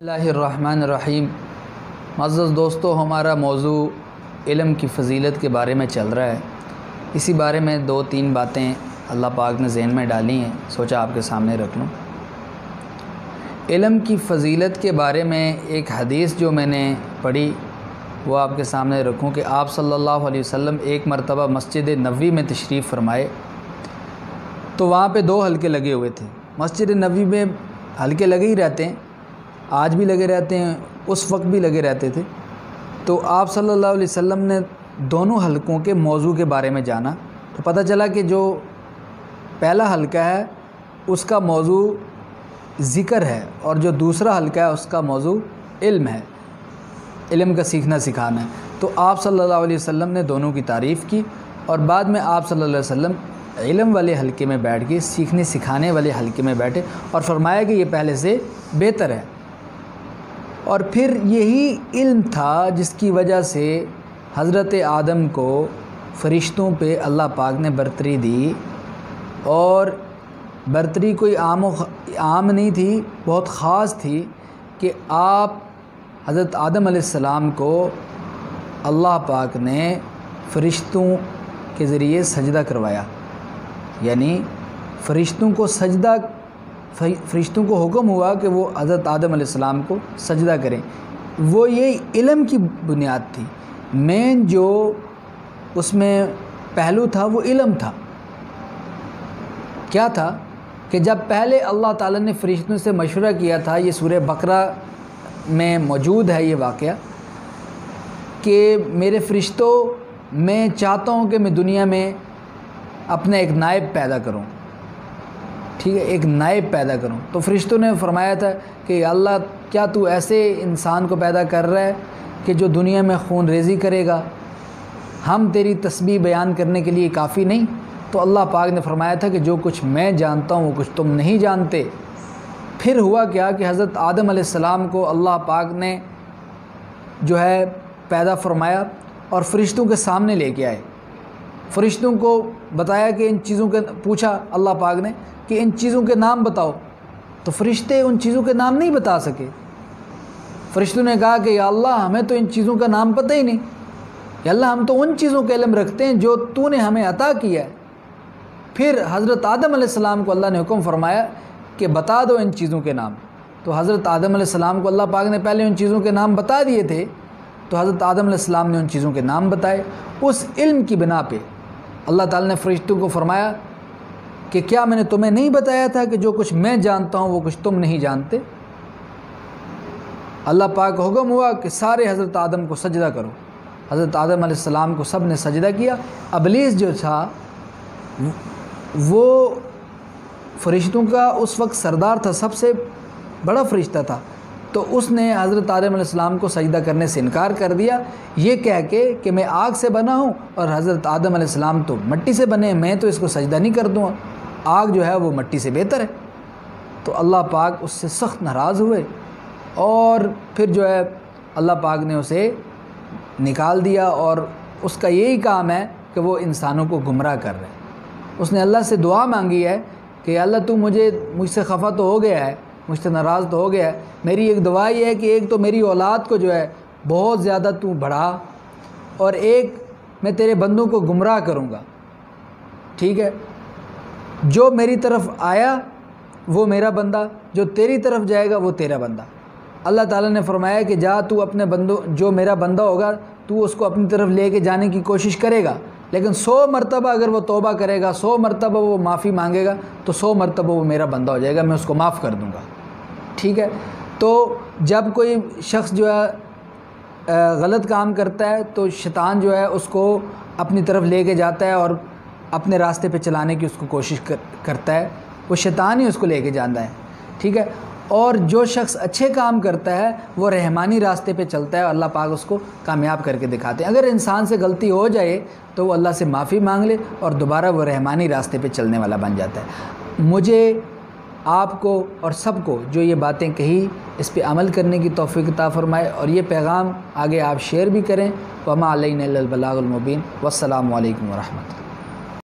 اللہ الرحمن الرحیم۔ معزز دوستو، ہمارا موضوع علم کی فضیلت کے بارے میں چل رہا ہے۔ اسی بارے میں 2-3 باتیں اللہ پاک نے ذہن میں ڈالی ہیں، سوچا آپ کے سامنے رکھ لوں۔ علم کی فضیلت کے بارے میں ایک حدیث جو میں نے پڑھی وہ آپ کے سامنے رکھوں کہ آپ صلی اللہ علیہ وسلم ایک مرتبہ مسجد نبوی میں تشریف فرمائے تو وہاں پہ 2 حلقے لگے ہوئے تھے۔ مسجد نبوی میں حلقے لگے ہی رہتے ہیں، آج بھی لگے رہتے ہیں، اس وقت بھی لگے رہتے تھے۔ تو آپ صلی اللہ علیہ وسلم نے دونوں حلقوں کے موضوع کے بارے میں جانا تو پتہ چلا کہ جو پہلا حلقہ ہے اس کا موضوع ذکر ہے اور جو دوسرا حلقہ ہے اس کا موضوع علم ہے، علم کا سیکھنا سکھانا ہے۔ تو آپ صلی اللہ علیہ وسلم نے دونوں کی تعریف کی اور بعد میں آپ صلی اللہ علیہ وسلم علم والے حلقے میں بیٹھ کے سیکھنے سکھانے والے حلقے میں بیٹھے اور فرمایا کہ یہ پہلے سے بہتر ہے۔ اور پھر یہی علم تھا جس کی وجہ سے حضرت آدم کو فرشتوں پہ اللہ پاک نے برتری دی، اور برتری کوئی عام نہیں تھی، بہت خاص تھی کہ آپ حضرت آدم علیہ السلام کو اللہ پاک نے فرشتوں کے ذریعے سجدہ کروایا، یعنی فرشتوں کو حکم ہوا کہ وہ حضرت آدم علیہ السلام کو سجدہ کریں۔ وہ یہ علم کی بنیاد تھی، مین جو اس میں پہلو تھا وہ علم تھا۔ کیا تھا کہ جب پہلے اللہ تعالیٰ نے فرشتوں سے مشورہ کیا تھا، یہ سورہ بقرہ میں موجود ہے یہ واقعہ، کہ میرے فرشتوں میں چاہتا ہوں کہ میں دنیا میں اپنا ایک نائب پیدا کروں، ٹھیک ہے، ایک نائب پیدا کروں۔ تو فرشتوں نے فرمایا تھا کہ اللہ کیا تو ایسے انسان کو پیدا کر رہا ہے کہ جو دنیا میں خون ریزی کرے گا؟ ہم تیری تسبیح بیان کرنے کے لیے کافی نہیں؟ تو اللہ پاک نے فرمایا تھا کہ جو کچھ میں جانتا ہوں وہ کچھ تم نہیں جانتے۔ پھر ہوا کیا کہ حضرت آدم علیہ السلام کو اللہ پاک نے جو ہے پیدا فرمایا اور فرشتوں کے سامنے لے کے آئے، فرشتوں کو بتایا کہ ان چیزوں کے پوچھا اللہ پاک نے کہ ان چیزوں کے نام بتاؤ، تو فرشتے ان چیزوں کے نام نہیں بتا سکے۔ فرشتوں نے کہا کہ یا اللہ ہمیں تو ان چیزوں کا نام پتہ ہی نہیں، یا اللہ ہم تو ان چیزوں کا علم رکھتے ہیں جو تو نے ہمیں عطا کیا ہے۔ پھر حضرت آدم علیہ السلام کو اللہ نے حکم فرمایا کہ بتا دو ان چیزوں کے نام۔ تو حضرت آدم علیہ السلام کو اللہ پاک نے پہلے ان چیزوں کے نام بتا دیے تھے، تو حضرت آدم علیہ السلام نے ان چیزوں کے نام بتائے۔ اس علم کی بنا پہ اللہ تعالیٰ نے فرشتوں کو فرمایا کہ کیا میں نے تمہیں نہیں بتایا تھا کہ جو کچھ میں جانتا ہوں وہ کچھ تم نہیں جانتے؟ اللہ پاک کا حکم ہوا کہ سارے حضرت آدم کو سجدہ کرو۔ حضرت آدم علیہ السلام کو سب نے سجدہ کیا۔ ابلیس جو تھا وہ فرشتوں کا اس وقت سردار تھا، سب سے بڑا فرشتہ تھا، تو اس نے حضرت آدم علیہ السلام کو سجدہ کرنے سے انکار کر دیا، یہ کہہ کے کہ میں آگ سے بنا ہوں اور حضرت آدم علیہ السلام تو مٹی سے بنے ہیں، میں تو اس کو سجدہ نہیں کر دوں گا، آگ جو ہے وہ مٹی سے بہتر ہے۔ تو اللہ پاک اس سے سخت ناراض ہوئے اور پھر جو ہے اللہ پاک نے اسے نکال دیا، اور اس کا یہی کام ہے کہ وہ انسانوں کو گمراہ کر رہے ہیں۔ اس نے اللہ سے دعا مانگی ہے کہ اللہ تو مجھ سے خفا تو ہو گیا ہے، مجھ سے ناراض تو ہو گیا ہے، میری ایک دعا یہ ہے کہ ایک تو میری اولاد کو جو ہے بہت زیادہ تو بڑھا، اور ایک میں تیرے بندوں کو گمراہ کروں گا، ٹھیک ہے، جو میری طرف آیا وہ میرا بندہ، جو تیری طرف جائے گا وہ تیرا بندہ۔ اللہ تعالیٰ نے فرمایا کہ جا تو اپنے بندوں، جو میرا بندہ ہوگا تو اس کو اپنی طرف لے کے جانے کی کوشش کرے گا، لیکن 100 مرتبہ اگر وہ توبہ کرے گا، 100 مرتبہ وہ معافی مانگے گا تو 100 مرتبہ وہ میرا بندہ ہو جائے گا، میں اس کو معاف کر دوں گا، ٹھیک ہے۔ تو جب کوئی شخص جو ہے غلط کام کرتا ہے تو شیطان جو ہے اس کو اپنی طرف لے کے جاتا ہے اور اپنے راستے پہ چلانے کی اس کو کوشش کرتا ہے، وہ شیطان ہی اس کو لے کے جاتا ہے، ٹھیک ہے۔ اور جو شخص اچھے کام کرتا ہے وہ رحمانی راستے پہ چلتا ہے، اللہ پاک اس کو کامیاب کر کے دکھاتے ہیں۔ اگر انسان سے غلطی ہو جائے تو وہ اللہ سے معافی مانگ لے اور دوبارہ وہ رحمانی راستے پہ چلنے والا بن جاتا ہے۔ مجھے آپ کو اور سب کو جو یہ باتیں کہی اس پہ عمل کرنے کی توفیق عطا فرمائے، اور یہ پیغام آگے آپ شیئر بھی کریں۔ وما علینا الا البلاغ المبین۔ والسلام علیکم ورحمۃ اللہ۔